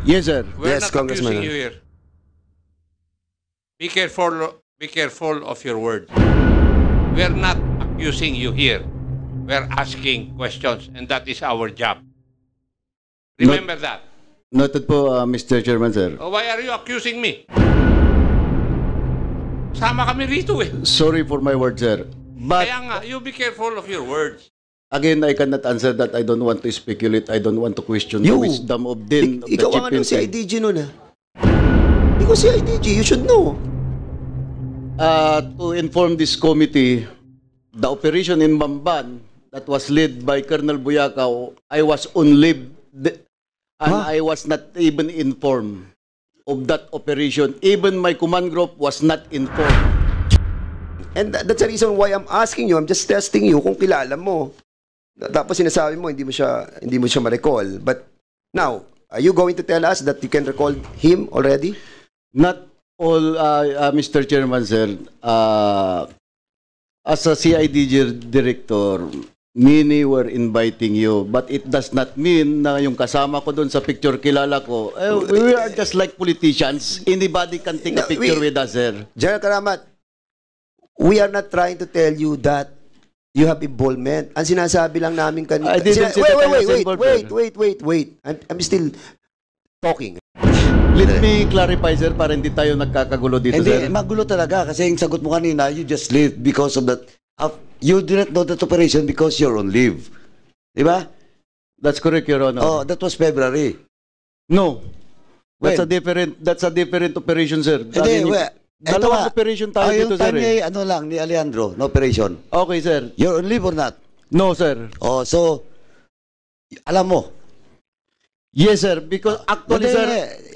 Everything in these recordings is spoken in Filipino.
Yes, sir. We're Yes, not Congressman. accusing you here. Be careful of your words. We're not accusing you here. We're asking questions, and that is our job. Remember that. Noted po, Mr. Chairman, sir. Oh, why are you accusing me? Sama kami rito eh. Sorry for my words, sir. But Kaya nga, you be careful of your words. again, I cannot answer that. I don't want to speculate. I don't want to question the You. wisdom of the Ikaw ang ano chief si PNP. IDG nun Ikaw si IDG, you should know. To inform this committee, the operation in Bamban that was led by Colonel Buyakaw, I was on leave and I was not even informed of that operation. Even my command group was not informed. And that's the reason why I'm asking you, I'm just testing you kung kilala mo. Tapos sinasabi mo, hindi mo siya ma-recall. But now, are you going to tell us that you can recall him already? Not all, Mr. Chairman, sir. As a CIDG director, many were inviting you, but it does not mean na yung kasama ko doon sa picture kilala ko. We are just like politicians. Anybody can take a picture with us, sir. General Karamat, we are not trying to tell you that you have involvement. Ang sinasabi lang namin kanina. I didn't say that I was involved, Wait. I'm still talking. Let me clarify, sir, para hindi tayo nagkakagulo dito, Hindi, sir. magulo talaga kasi yung sagot mo kanina, you just leave because of that. You do not know that operation because you're on leave. Di ba? That's correct, Your Honor. Oh, that was February. No. That's When? a different operation, sir. Hindi, Dalawang operation tayo dito, sir. Yung time ni, ano lang, ni Alejandro, no operation. Okay, sir. You're on leave or not? No, sir. Oh, so, alam mo. Yes, sir. Because actually, Hindi, sir,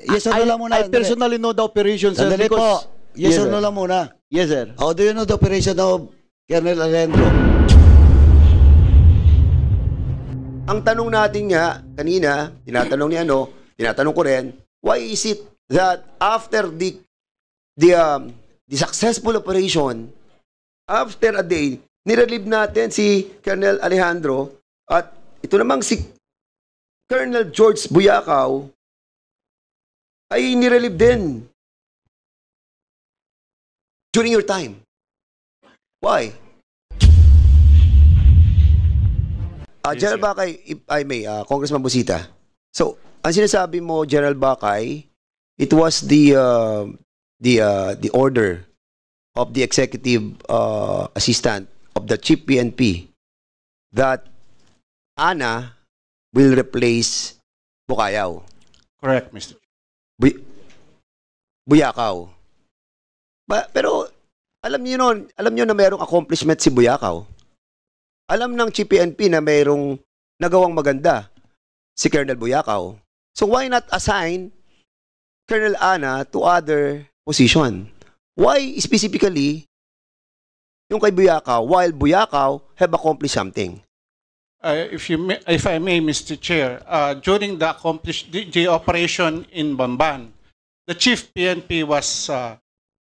yes or no lang muna. I personally know the operation, sir. Sandali po. Because, Yes or sir. no lang muna. Yes, sir. Oh, do you know the operation of Colonel Alejandro? Ang tanong natin nga, kanina, tinatanong ko rin, why is it that after the successful operation, after a day, nirelieve natin si Colonel Alejandro at ito namang si Colonel George Buyakaw ay nirelieve din during your time. Why? General Bakay, if I may, Congressman Busita. So, ang sinasabi mo, General Bakay, it was the order of the executive assistant of the chief PNP that Ana will replace Bukayaw. Correct, Mr. Buyakaw. Pero alam niyo na mayroong accomplishment si Buyakaw. Alam ng chief PNP na mayroong nagawang maganda si Colonel Buyakaw. So why not assign Colonel Ana to other position? Why specifically yung kay Buyakaw while Buyakaw have accomplished something? If I may, Mr. Chair, during the operation in Bamban, the chief PNP was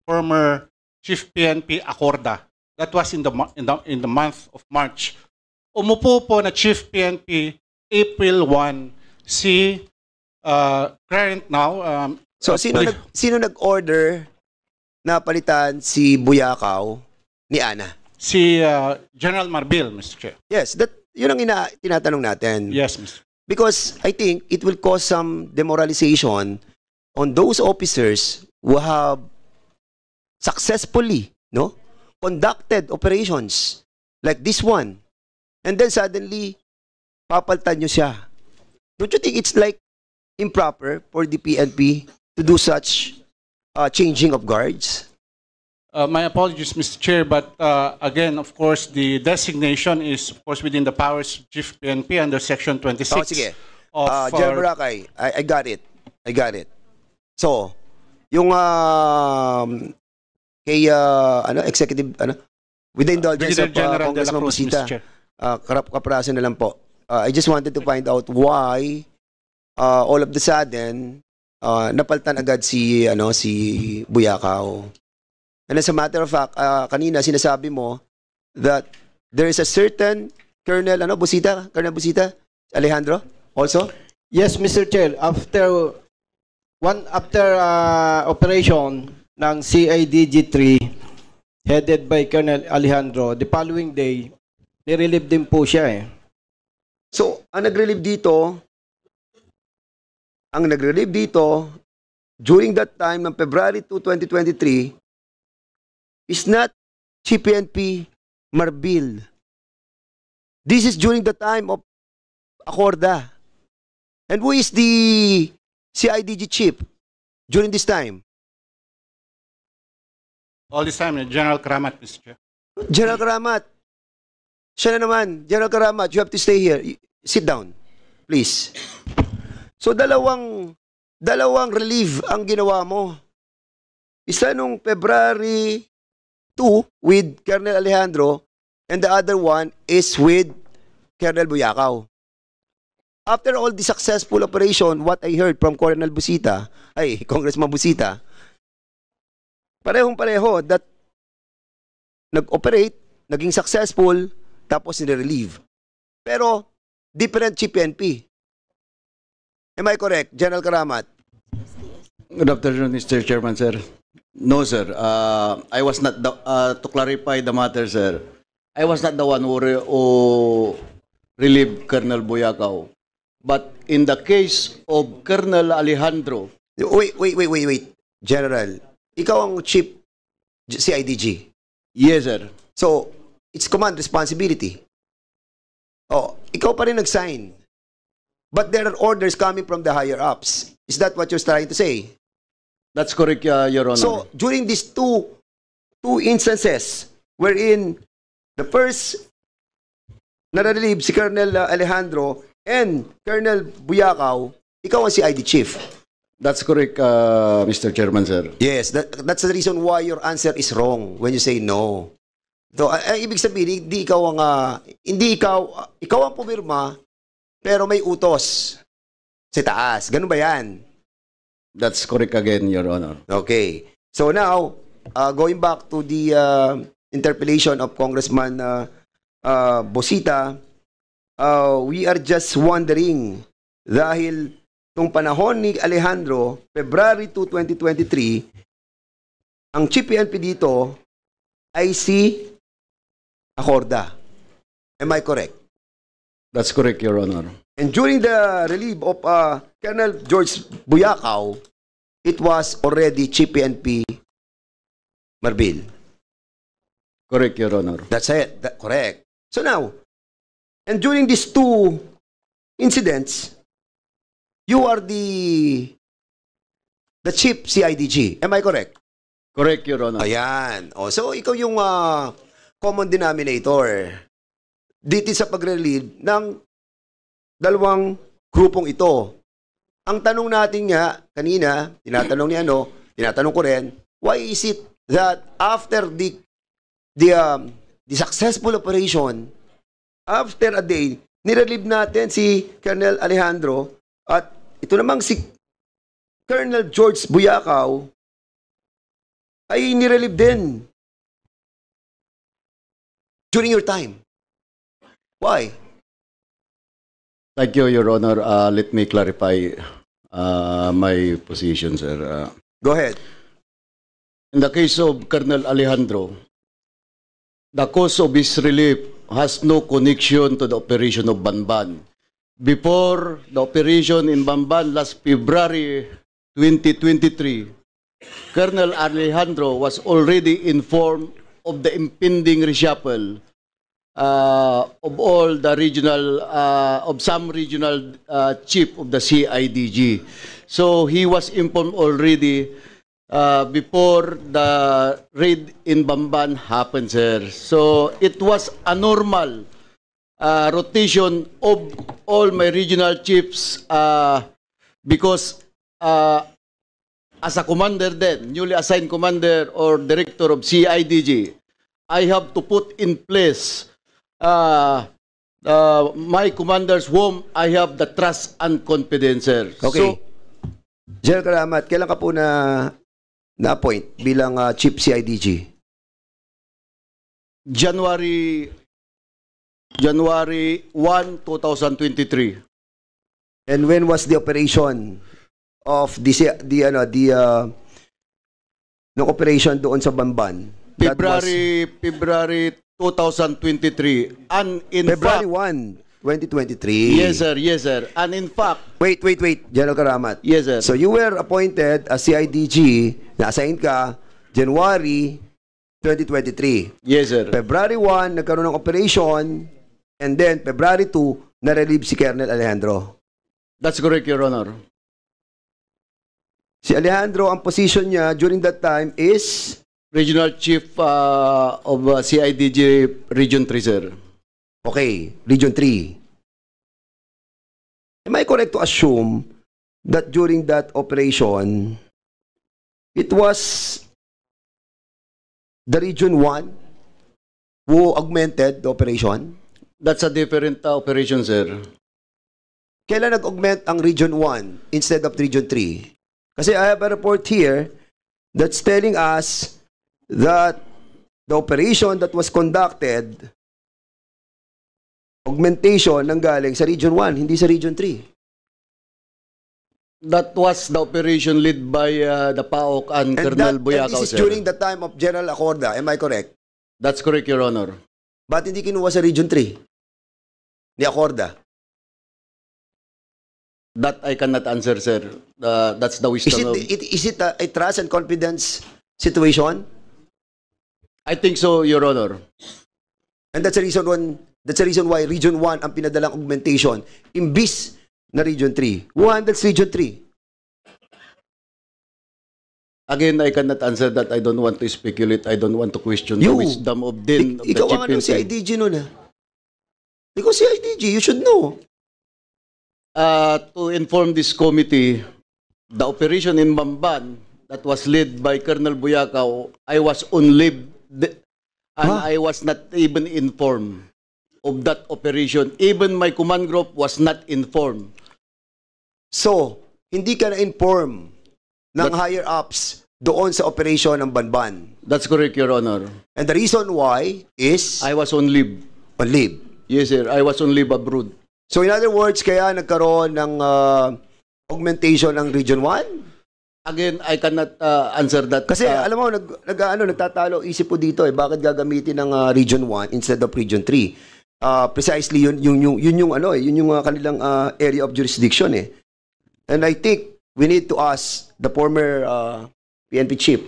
former Chief PNP Acorda. That was in the month of March. Umupo po na Chief PNP April 1 si current now. So sino nag-order na palitan si Buyakaw ni Ana? Si General Marbil, Mr. Chair. Yes, yun ang tinatanong natin. Yes, Mr. Because I think it will cause some demoralization on those officers who have successfully conducted operations like this one. And then suddenly, papaltan nyo siya. Don't you think it's like improper for the PNP to do such changing of guards? My apologies, Mr. Chair, but again, of course, the designation is, of course, within the powers of Chief PNP under Section 26. Oh, sige. Of General Barakay, I got it. So, yung kay executive with the indulgence of General de la Congressman Cruz, Busita, Mr. Chair. kaprasan na lang po. I just wanted to find out why all of the sudden napaltan agad si Buyakaw. And as a matter of fact, kanina sinasabi mo that there is a certain Colonel Busita, Alejandro also? Yes, Mr. Chair. After after operation ng CIDG-3 headed by Colonel Alejandro, the following day, nirelieve din po siya eh. So, ang nag-relieve dito, during that time ng February 2, 2023, is not CPNP Marbil. This is during the time of Acorda. And who is the CIDG chief during this time? All this time, General Karamat, Mr. Chair. General Karamat. Siya na naman. General Karamat, you have to stay here. Sit down, please. So, dalawang relief ang ginawa mo. Isa nung February 2 with Colonel Alejandro and the other one is with Colonel Buyakaw. After all the successful operation, what I heard from Congressman Busita, parehong-pareho that nag-operate, naging successful, tapos nire-relieve. Pero, different CPNP. Am I correct, General Karamat? Good afternoon, Mr. Chairman, sir. No, sir. I was not to clarify the matter, sir. I was not the one who relieved Colonel Buyakaw. But in the case of Colonel Alejandro, Wait. General, ikaw ang chief CIDG. yes, sir. So, it's command responsibility. Oh, ikaw pa rin nag-sign. But there are orders coming from the higher-ups. Is that what you're trying to say? That's correct, Your Honor. So, during these two instances wherein the first na-relieve si Colonel Alejandro and Colonel Buyakaw, ikaw ang CID chief. That's correct, Mr. Chairman, sir. Yes, that's the reason why your answer is wrong when you say no. So, ibig sabihin, ikaw ang pumirma, pero may utos sa taas. Ganun ba yan? That's correct again, Your Honor. Okay. So now, going back to the interpellation of Congressman Busita, we are just wondering, dahil nung panahon ni Alejandro, February 2, 2023, ang Chief PNP dito ay si Acorda. Am I correct? That's correct, Your Honor. And during the relief of Colonel George Buyakaw, it was already Chief PNP Marbil. Correct, Your Honor. That's it. Correct. So now, and during these two incidents, you are the chief CIDG. Am I correct? Correct, Your Honor. Ayan. O, so ikaw yung common denominator dito sa pag-relieve ng dalawang grupong ito. Ang tanong natin nga, kanina, tinatanong ko rin, why is it that after the successful operation, after a day, nirelieve natin si Colonel Alejandro at ito namang si Colonel George Buyakaw ay nirelieve din during your time. Why? Thank you, Your Honor. Let me clarify my position, sir. Go ahead. In the case of Colonel Alejandro, the cause of his relief has no connection to the operation of Banban. Before the operation in Banban last February 2023, Colonel Alejandro was already informed of the impending reshuffle of all the regional, of some regional chief of the CIDG. So he was informed already before the raid in Bamban happened, sir. So it was a normal rotation of all my regional chiefs because as a commander then, newly assigned commander or director of CIDG, I have to put in place my commanders whom I have the trust and confidence, sir. Okay. So, General Karamat, kailan ka po na-appoint bilang Chief CIDG? January 1, 2023. And when was the operation of ng operation doon sa Bamban. That was February 2023. And in February fact, 1, 2023. yes sir. And in fact, Wait, General Karamat. yes sir. So you were appointed as CIDG, na-assign ka January 2023. Yes sir. February 1, nagkaroon ng operation, and then February 2, na-relieve si Colonel Alejandro. That's correct, Your Honor. Si Alejandro, ang position niya during that time is Regional Chief of CIDG Region 3, sir. okay, Region 3. Am I correct to assume that during that operation, it was the Region 1 who augmented the operation? That's a different operation, sir. Kailan nag-augment ang Region 1 instead of Region 3? Kasi I have a report here that's telling us that the operation that was conducted, augmentation nanggaling sa Region 1, hindi sa Region 3. That was the operation led by the PAOK and Colonel and Buyacao, this is sir. during the time of General Acorda, am I correct? That's correct, Your Honor. Ba't hindi kinuha sa Region 3? Ni Acorda. That I cannot answer, sir. That's the wisdom of... Is it a trust and confidence situation? I think so, Your Honor. And that's the reason why Region 1 ang pinadalang augmentation imbis na Region 3. Who handles Region 3? Again, I cannot answer that. I don't want to speculate. I don't want to question the You. wisdom of the Ikaw ang ano, chief CIDG nun ah. Ikaw CIDG, you should know. To inform this committee, the operation in Bamban that was led by Colonel Buyacao, I was on leave and I was not even informed of that operation. Even my command group was not informed. So, hindi ka na-inform ng higher-ups doon sa operation ng Banban. That's correct, Your Honor. And the reason why is I was on leave. on leave. Yes, sir. I was on leave abroad. So, in other words, kaya nagkaroon ng augmentation ng Region 1? Again, I cannot answer that. Kasi alam mo, nagtatalo isip po dito eh, bakit gagamitin ng Region 1 instead of Region 3? Precisely yun yung kanilang area of jurisdiction eh. And I think we need to ask the former PNP chief,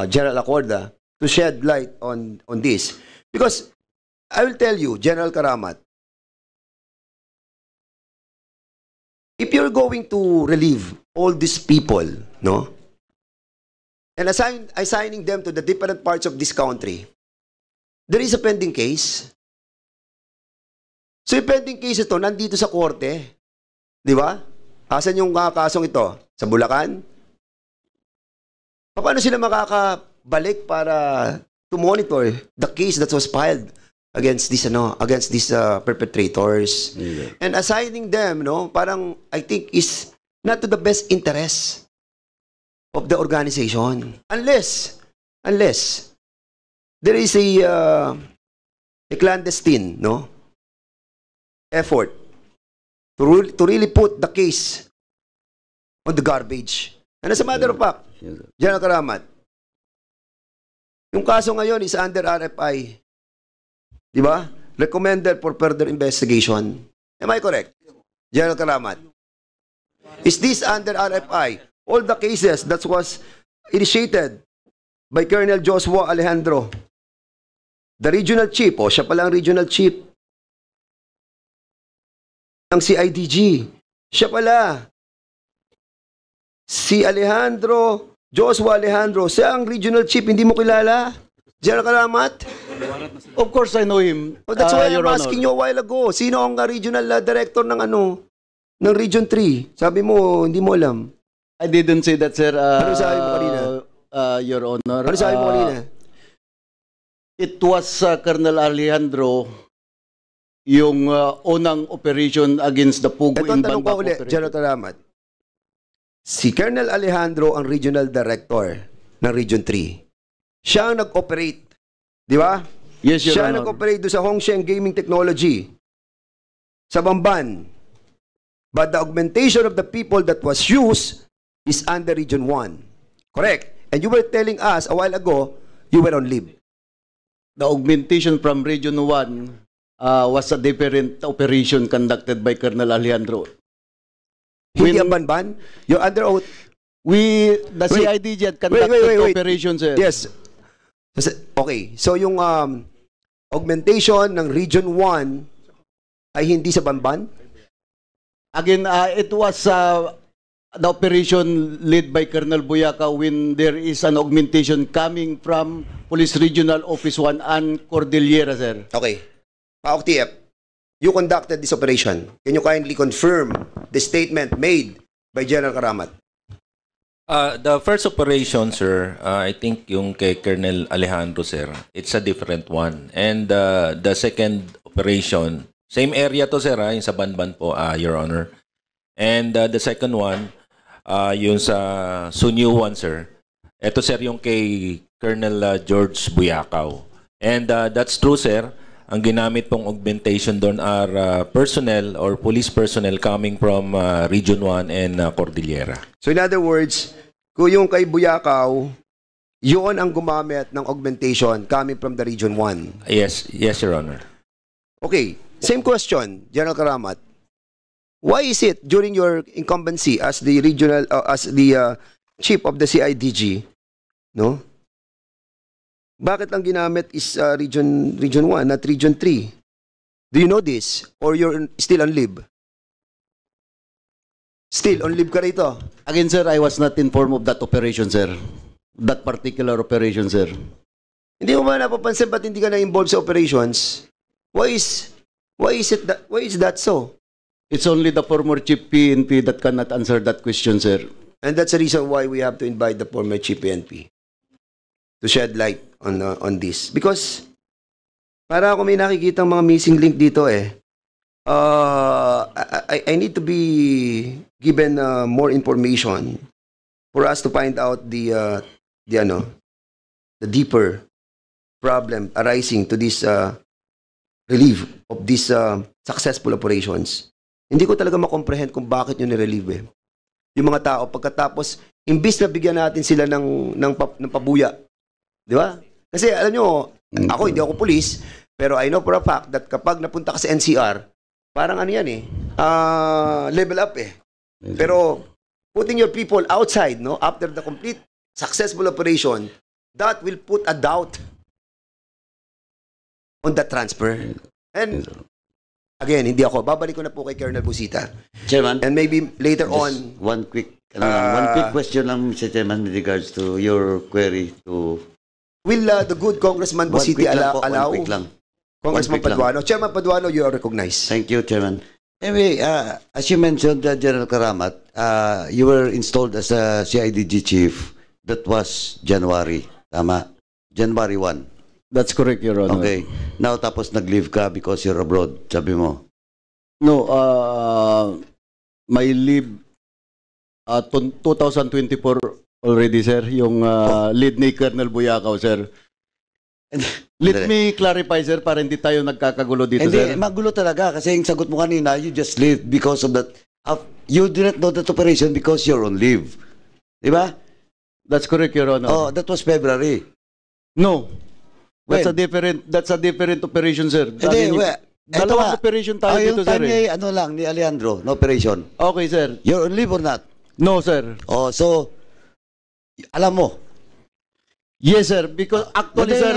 General Acorda, to shed light on this. Because I will tell you, General Karamat, if you're going to relieve all these people, no, and assigning them to the different parts of this country, there is a pending case. So yung pending case ito, nandito sa korte. Di ba? Asan yung kasong ito? Sa Bulacan? Paano sila makakabalik para to monitor the case that was filed against these perpetrators? Yeah. And assigning them, no, parang I think is not to the best interest of the organization. Unless there is a clandestine, no, effort to really put the case on the garbage. And as a matter of fact, General Karamat, yung kaso ngayon is under RFI. Di ba? Recommended for further investigation. Am I correct? General Karamat. Is this under RFI? All the cases that was initiated by Colonel Joshua Alejandro, the regional chief, siya pala ang regional chief ng CIDG. Siya pala. Si Alejandro, Joshua Alejandro, siya ang regional chief, hindi mo kilala? General Karamat? Of course, I know him. Oh, that's why Your I'm Honor. asking you a while ago. Sino ang regional director ng ng Region 3? Sabi mo, hindi mo alam. I didn't say that, sir. Ano sabi mo kanina? Your Honor. Ano sabi mo kanina? It was Colonel Alejandro yung unang operation against the Pugo Ito ang in tanong Banba ko ulit, operation. General Karamat. Si Colonel Alejandro ang regional director ng Region 3. Siya ang nag-operate. Di ba? Yes, Your Siya ang Honor. nag-operate doon sa Hongsheng Gaming Technology. Sa Bamban. But the augmentation of the people that was used is under Region 1. Correct. And you were telling us a while ago, you were on leave. The augmentation from Region 1 was a different operation conducted by Colonel Alejandro. Hindi When- ang banban. You're under oath. The Wait. CIDG had conducted Wait. operation, sir. Yes. Okay. So yung augmentation ng Region 1 ay hindi sa banban? Again, it was the operation led by Colonel Buyaka when there is an augmentation coming from Police Regional Office 1 and Cordillera, sir. Okay. PAOK TF, you conducted this operation. Can you kindly confirm the statement made by General Karamat? The first operation, sir, I think yung kay Colonel Alejandro, sir, it's a different one. And the second operation, same area to, sir, yung sa Banban po, Your Honor. And the second one, yung sa Sunyu one, sir. Ito, sir, yung kay Colonel George Buyakaw. And that's true, sir. Ang ginamit pong augmentation doon are personnel or police personnel coming from Region 1 and Cordillera. So in other words, kung yung kay Buyakaw, yun ang gumamit ng augmentation coming from the Region 1. Yes, Your Honor. Okay, same question, General Karamat. Why is it during your incumbency as the regional, as the chief of the CIDG, no? Bakit ang ginamit is region 1, not Region 3? Do you know this? Or you're still on leave? Still on leave ka rito? Again, sir, I was not informed of that operation, sir. That particular operation, sir. Hindi mo ba napapansin ba't hindi ka na-involved sa operations? Why is that so? It's only the former Chief PNP that cannot answer that question, sir. And that's the reason why we have to invite the former Chief PNP to shed light on this. Because para ako may nakikita mga missing link dito I need to be given more information for us to find out the deeper problem arising to this relief of these successful operations. Hindi ko talaga makomprehend kung bakit yun nirelieve. Yung mga tao, pagkatapos, imbis na bigyan natin sila ng pabuya. Di ba? Kasi alam nyo, ako hindi ako police, pero I know for a fact that kapag napunta ka sa NCR, parang ano yan level up Pero putting your people outside, no, after the complete successful operation, that will put a doubt on that transfer. And again, hindi ako. Babalik ko na po kay Colonel Busita. Chairman, And maybe later just on, one quick question lang, Mr. Chairman, with regards to your query to... will the good Congressman Busiti allow? One quick lang. Congressman One quick lang. Paduano. Chairman Paduano, you are recognized. Thank you, Chairman. Anyway, as you mentioned, General Karamat, you were installed as a CIDG chief. That was January. Tama? January 1. That's correct, Your Honor. Okay. Now, tapos nag-leave ka because you're abroad, sabi mo. No, my leave 2024 already, sir, yung lead ni Colonel Buyakaw, sir. Let me clarify, sir, para hindi tayo nagkakagulo dito, Hindi, sir. magulo talaga kasi yung sagot mo kanina, you just leave because of that. You did not know that operation because you're on leave. Di ba? That's correct, Your Honor. Oh, that was February. No. That's When? a different operation, sir. Hindi, Dalawang operation tayo dito, yung sir. time niya, ano lang, ni Alejandro, no operation. Okay, sir. You're on leave or not? No, sir. Oh, so, alam mo. Yes, sir. Because actually, Hindi, sir,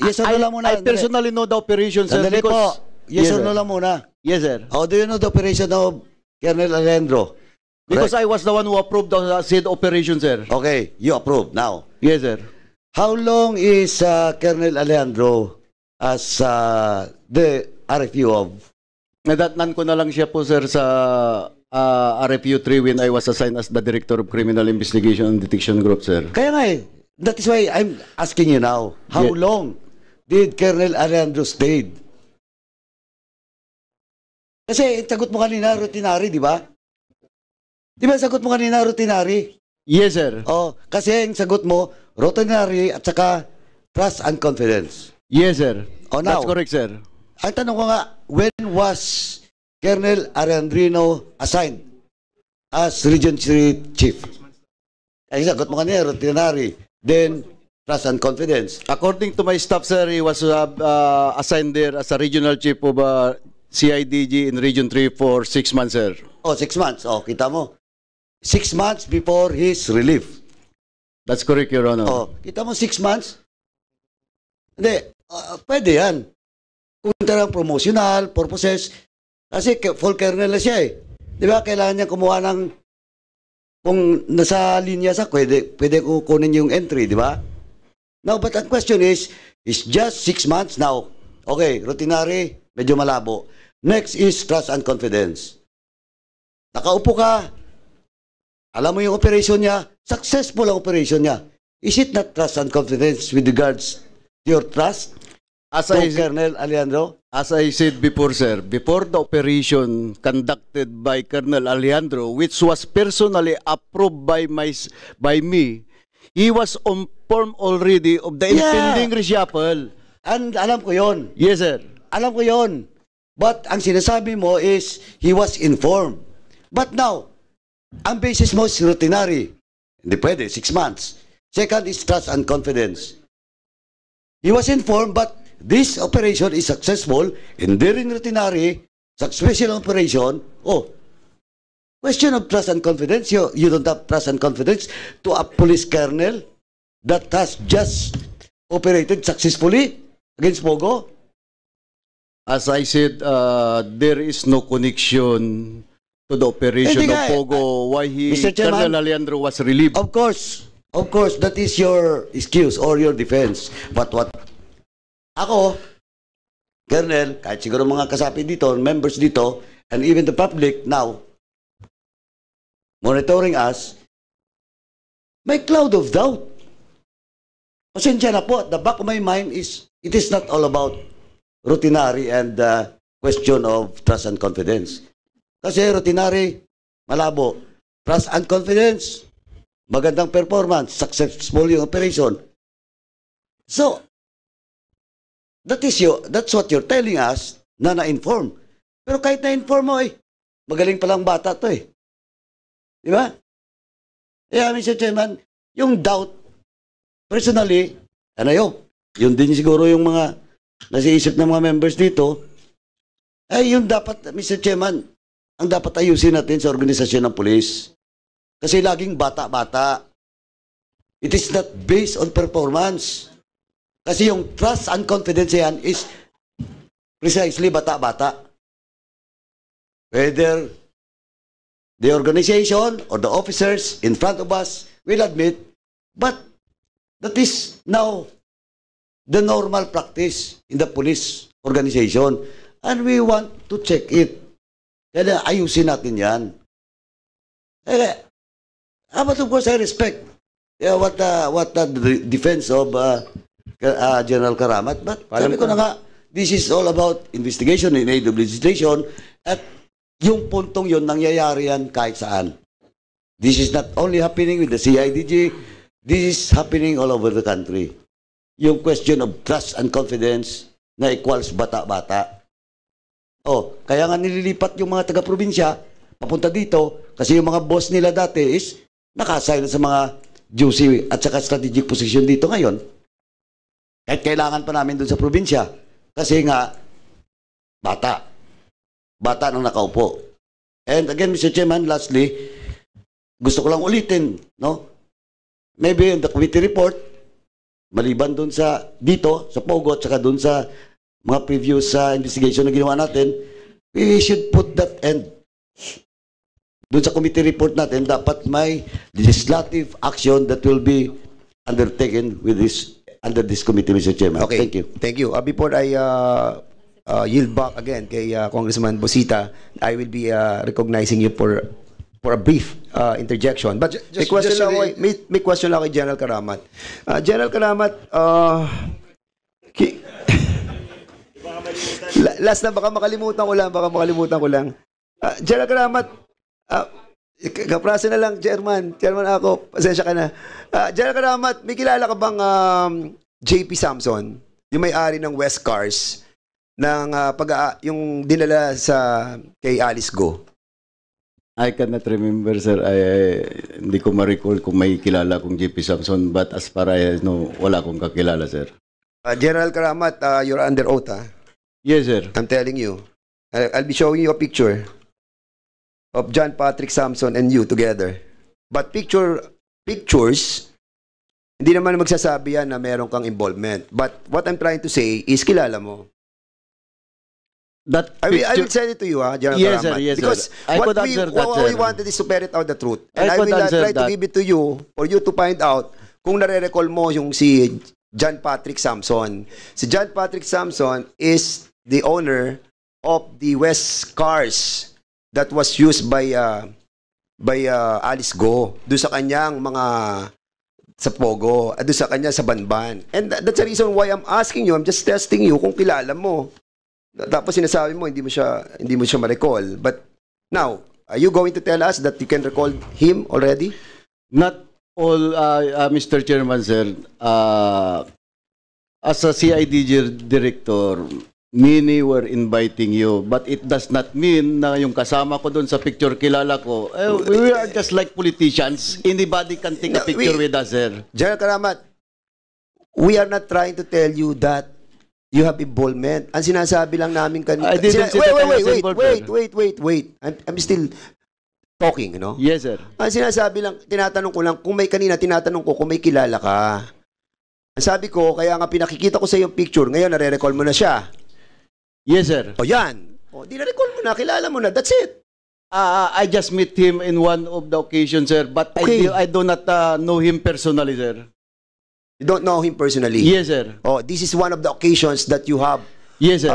yes or no lang muna. I personally know the operation, sir. Sandali po. Because, Yes or sir. no lang muna. Yes, sir. Oh, do you know the operation of Colonel Alejandro? Because I was the one who approved the said operation, sir. Okay, you approve now. Yes, sir. How long is Colonel Alejandro as the RFU of? Nadatnan ko na lang siya po, sir, sa RFU 3 when I was assigned as the Director of Criminal Investigation and Detection Group, sir. Kaya nga that is why I'm asking you now. How Yeah. long did Colonel Alejandro stayed? Kasi sagot mo kanina, routinary, di ba? Di ba sagot mo kanina, routinary? Yes, sir. Oh, kasi ang sagot mo, routinary at saka trust and confidence. Yes, sir. Oh, now, That's correct, sir. ang tanong ko nga, when was Colonel Alejandro assigned as Region 3 Chief? Ay, sagot mo kanina, routinary. Then, trust and confidence. According to my staff, sir, he was assigned there as a regional chief of CIDG in Region 3 for 6 months, sir. Oh, 6 months. Oh, kita mo. 6 months before his relief. That's correct, Your Honor. Oh, kita mo 6 months? Hindi, pwede yan. Kung talagang promotional purposes, kasi full colonel na siya eh. Di ba, kailangan niya kumuha ng, kung nasa linya sa, pwede kukunin yung entry, di ba? Now, but the question is, it's just 6 months now. Okay, routinary, medyo malabo. Next is trust and confidence. Nakaupo ka, alam mo yung operation niya, successful ang operation niya. Is it not trust and confidence with regards to your trust As to I, Colonel Alejandro? as I said before, sir, before the operation conducted by Colonel Alejandro, which was personally approved by me, he was informed already of the impending reshuffle. And alam ko yon. Yes, sir. Alam ko yon. But ang sinasabi mo is, he was informed. But now, ang basis mo is routinary. Hindi pwede, 6 months. Second is trust and confidence. He was informed, but this operation is successful, and during routinary, special operation, question of trust and confidence, you don't have trust and confidence to a police colonel that has just operated successfully against Pogo? As I said, there is no connection to the operation Hindi of nga, Pogo, why Mr. Chairman, Colonel Alejandro was relieved. Of course, that is your excuse or your defense. But what ako, Colonel, kahit siguro mga kasapi dito, members dito, and even the public now, monitoring us, may cloud of doubt. Pasensya na po, the back of my mind is, it is not all about routinary and question of trust and confidence. Kasi routinary, malabo. Trust and confidence, magandang performance, successful yung operation. So, that's what you're telling us na na-inform. Pero kahit na-inform mo magaling palang bata to Di ba? Kaya, Mr. Chairman, yung doubt, personally, yun din siguro yung mga nasa isip ng mga members dito, yung dapat, Mr. Chairman, ang dapat ayusin natin sa organisasyon ng pulis. Kasi laging bata-bata. It is not based on performance. Kasi yung trust and confidence yan is precisely bata-bata. Whether the organization or the officers in front of us will admit, but that is now the normal practice in the police organization. And we want to check it. Kaya ayusin natin yan. But of course, I respect what the defense of General Karamat. But sabi ko na nga, this is all about investigation in aid of legislation at yung puntong yun, nangyayari yan kahit saan. This is not only happening with the CIDG, this is happening all over the country. Yung question of trust and confidence na equals bata-bata. Kaya nga nililipat yung mga taga-probinsya papunta dito kasi yung mga boss nila dati is naka-assign sa mga juicy at saka strategic position dito ngayon. Kahit kailangan pa namin doon sa probinsya. Kasi nga, bata. Bata nang nakaupo. And again, Mr. Chairman, lastly, gusto ko lang ulitin, Maybe in the committee report, maliban doon dito, sa Pogo, at saka doon sa mga previous investigation na ginawa natin, we should put that end. Doon sa committee report natin, dapat may legislative action that will be undertaken under this committee, Mr. Chairman. Okay. Thank you. Thank you. Before I yield back again kay Congressman Bosita, I will be recognizing you for a brief interjection. But may question lang kay General Karamat. General Karamat, last na, baka makalimutan ko lang. General Karamat, kaprasa na lang, Chairman ako, pasensya ka na. General Karamat, may kilala ka bang JP Samson, yung may-ari ng West Cars, ng yung dinala sa kay Alice Go? I cannot remember, sir. Hindi ko ma-recall kung may kilala kong JP Samson, but as far as I know, wala akong kakilala, sir. General Karamat, you're under oath, ha? Yes, sir. I'm telling you. I'll be showing you a picture of John Patrick Samson and you together. But pictures, hindi naman magsasabi yan na meron kang involvement. But what I'm trying to say is kilala mo. That I picture, will send it to you, General Yes, Karamat. sir, yes, sir. Because I could answer that, what sir. we wanted is to ferret out the truth. And I I could will answer try to that. give it to you for you to find out kung nare-recall mo yung si John Patrick Samson. Si John Patrick Samson is the owner of the West Cars that was used by Alice Go. Doon sa kanyang mga sa Pogo, doon sa kanya sa Banban. And that's the reason why I'm asking you, I'm just testing you kung kilala mo. Tapos sinasabi mo hindi mo siya ma-recall. But now, are you going to tell us that you can recall him already? Not all, Mr. Chairman, sir. As a CIDG director, many were inviting you, but it does not mean na yung kasama ko doon sa picture kilala ko. We are just like politicians. Anybody can take a picture with us, sir. General Karamat, we are not trying to tell you that you have involvement. Ang sinasabi lang namin kanina. I didn't say that I was involved, sir. Wait. I'm still talking, you know? Yes, sir. Ang sinasabi lang, tinatanong ko lang, tinatanong ko kung may kilala ka. Ang sabi ko, kaya nga pinakikita ko sa yung picture, ngayon nare-recall mo na siya. Yes, sir. O yan. O, di na-recall mo na, kilala mo na, that's it. I just met him in one of the occasions, sir, but Okay. I do not know him personally, sir. You don't know him personally? Yes, sir. Oh, this is one of the occasions that you have Yes, sir.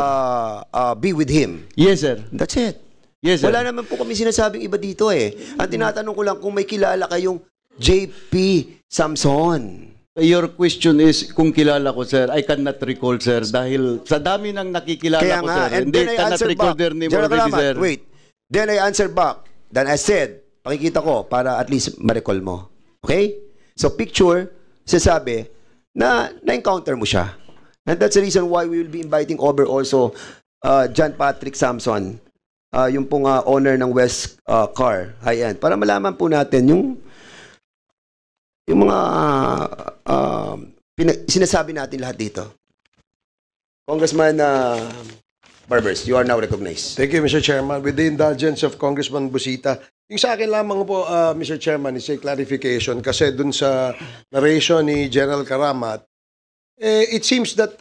be with him. Yes, sir. That's it. Yes, sir. Wala naman po kami sinasabing iba dito eh. Ang tinatanong ko lang kung may kilala kayong JP Samson. Your question is kung kilala ko, sir. I cannot recall, sir, dahil sa dami ng nakikilala Kaya ko, nga, sir. and Hindi then I cannot answer recall back. their name General already, Karamat, sir. wait. Then I answer back. Then I said, pakikita ko para at least ma-recall mo. Okay? So picture, sasabi na na-encounter mo siya. And that's the reason why we will be inviting over also John Patrick Samson, yung pong owner ng West Car high-end, para malaman po natin yung mga sinasabi natin lahat dito. Congressman Barbers, you are now recognized. Thank you, Mr. Chairman. With the indulgence of Congressman Busita, yung sa akin lamang po, Mr. Chairman, is a clarification kasi dun sa narration ni General Karamat, it seems that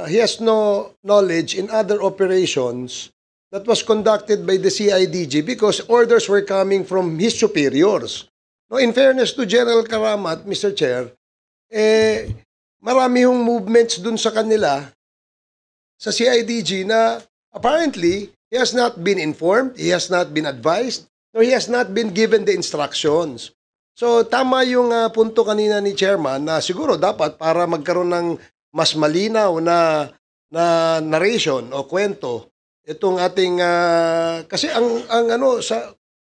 he has no knowledge in other operations that was conducted by the CIDG because orders were coming from his superiors. No, in fairness to General Karamat, Mr. Chair, marami yung movements dun sa kanila sa CIDG na apparently he has not been informed, he has not been advised, or he has not been given the instructions. So tama yung punto kanina ni Chairman na siguro dapat para magkaroon ng mas malinaw na narration o kwento itong ating kasi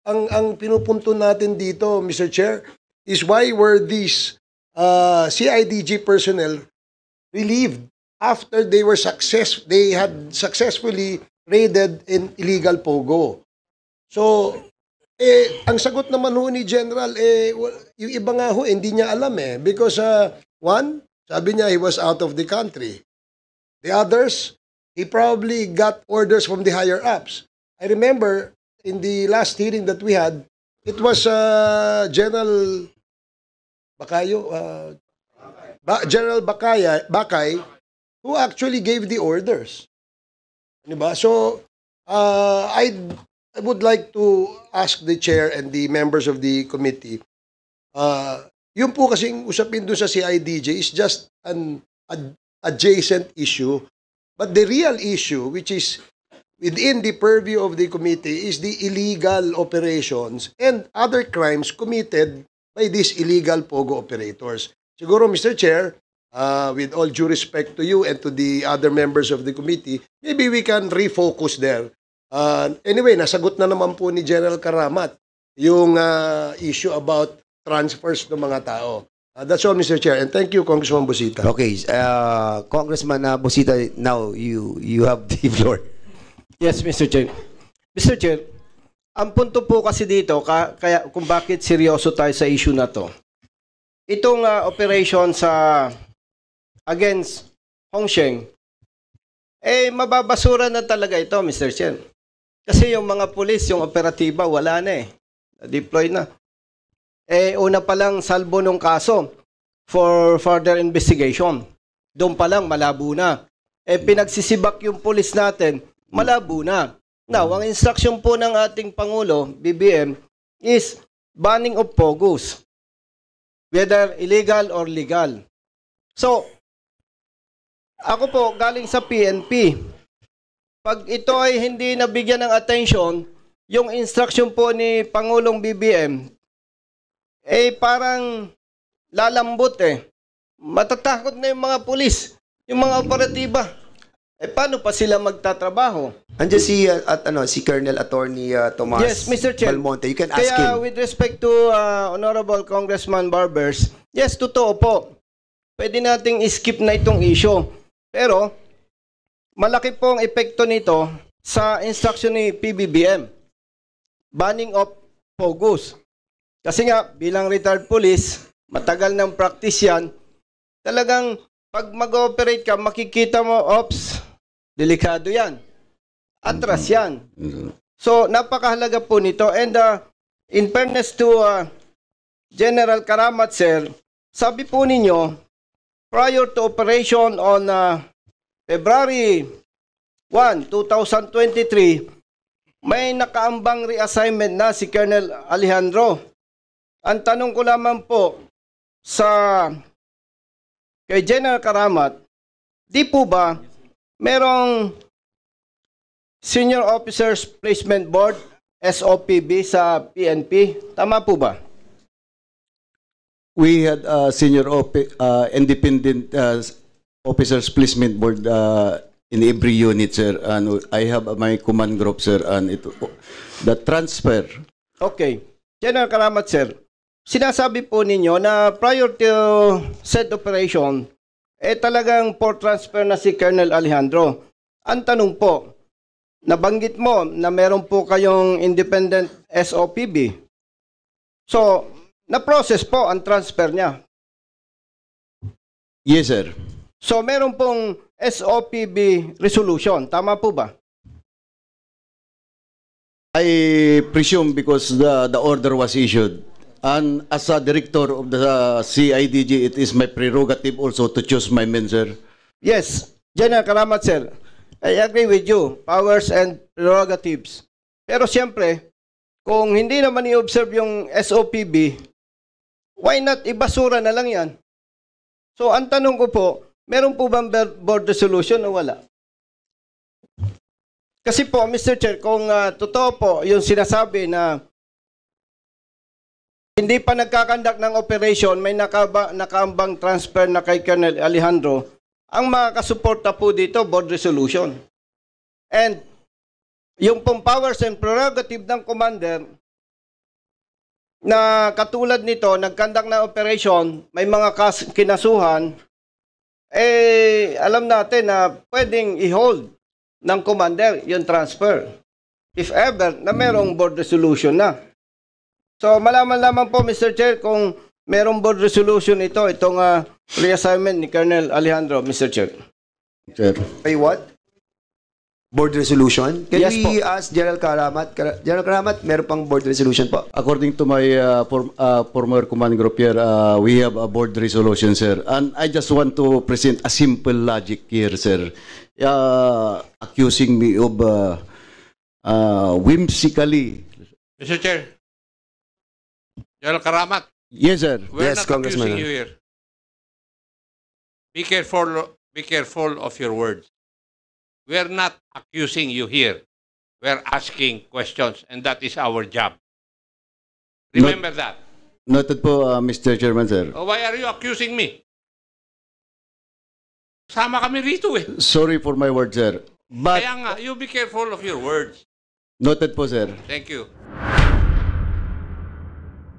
ang pinupunto natin dito, Mr. Chair, is why were these CIDG personnel relieved after they had successfully raided in illegal pogo. So, ang sagot naman ho ni General, yung iba nga ho, hindi niya alam because one, sabi niya he was out of the country. The others, he probably got orders from the higher ups. I remember in the last hearing that we had, it was General Bacayo, General Bacay, who actually gave the orders. Diba? So, I would like to ask the chair and the members of the committee, yung po kasing usapin doon sa CIDJ is just an adjacent issue. But the real issue, which is within the purview of the committee, is the illegal operations and other crimes committed by these illegal pogo operators. Siguro, Mr. Chair, with all due respect to you and to the other members of the committee, maybe we can refocus there. Anyway, nasagot na naman po ni General Karamat yung issue about transfers ng mga tao. That's all, Mr. Chair. And thank you, Congressman Busita. Okay, Congressman Busita, now you have the floor. Yes, Mr. Chair. Mr. Chair, ang punto po kasi dito, kaya kung bakit seryoso tayo sa issue na to, itong operation sa against Hongsheng, mababasura na talaga ito, Mr. Chair. Kasi yung mga pulis, yung operatiba, wala na na-deploy na. Una pa lang salbo nung kaso for further investigation. Doon pa lang, malabo na. Pinagsisibak yung pulis natin, malabo na. Now, ang instruction po ng ating Pangulo, BBM, is banning of POGOs, whether illegal or legal. So, ako po, galing sa PNP, pag ito ay hindi nabigyan ng attention, yung instruction po ni Pangulong BBM, parang lalambot Matatakot na yung mga pulis, yung mga operatiba. Paano pa sila magtatrabaho? Andiyan si Colonel Attorney Tomas Yes, Mr. Chair. Balmonte. You can ask Kaya him. with respect to Honorable Congressman Barbers, yes, totoo po. Pwede nating skip na itong issue. Pero, malaki po ang epekto nito sa instruction ni PBBM. Banning of POGOs. Kasi nga, bilang retired police, matagal ng practice yan, talagang pag mag-operate ka, makikita mo, ops, delikado yan. Atras yan. So, napakahalaga po nito. And in fairness to General Karamat, sir, sabi po ninyo, prior to operation on February 1, 2023, may nakaambang reassignment na si Colonel Alejandro. Ang tanong ko lamang po kay General Karamat, di po ba merong Senior Officers Placement Board, SOPB, sa PNP? Tama po ba? We had independent officers placement board in every unit, sir. And I have my command group, sir. And the transfer. Okay. General Karamat, sir, sinasabi po ninyo na prior to said operation, talagang for transfer na si Colonel Alejandro. Ang tanong po, nabanggit mo na meron po kayong independent SOPB. So, na-process po ang transfer niya. Yes, sir. So, meron pong SOPB resolution. Tama po ba? I presume because the order was issued. And as a director of the CIDG, it is my prerogative also to choose my men, sir. Yes, General Karamat, sir. I agree with you. Powers and prerogatives. Pero siyempre, kung hindi naman i-observe yung SOPB, why not ibasura na lang yan? So, ang tanong ko po, meron po bang board resolution o wala? Kasi po, Mr. Chair, kung totoo po yung sinasabi na hindi pa nagkakandak ng operation, may nakaambang transfer na kay Colonel Alejandro, ang makakasuporta po dito, board resolution. And yung pong powers and prerogative ng commander na katulad nito, nagkandak ng operation, may mga kinasuhan, alam natin na pwedeng i-hold ng commander yung transfer. If ever, na merong board resolution na. So, malaman lamang po, Mr. Chair, kung merong board resolution itong reassignment ni Colonel Alejandro, Mr. Chair. Sir. Ay, what? Board resolution? Can Yes we po. ask General Karamat? General Karamat, meron pang board resolution po. According to my former command group here, we have a board resolution, sir. And I just want to present a simple logic here, sir. Accusing me of whimsically. Mr. Chair, General Karamat, Yes, sir. we're Yes, not Congressman. accusing you here. Be careful of your words. We're not accusing you here. We're asking questions, and that is our job. Remember that. Noted po, Mr. Chairman, sir. Oh, why are you accusing me? Sama kami rito Sorry for my words, sir. But Kaya nga, you be careful of your words. noted po, sir. Thank you.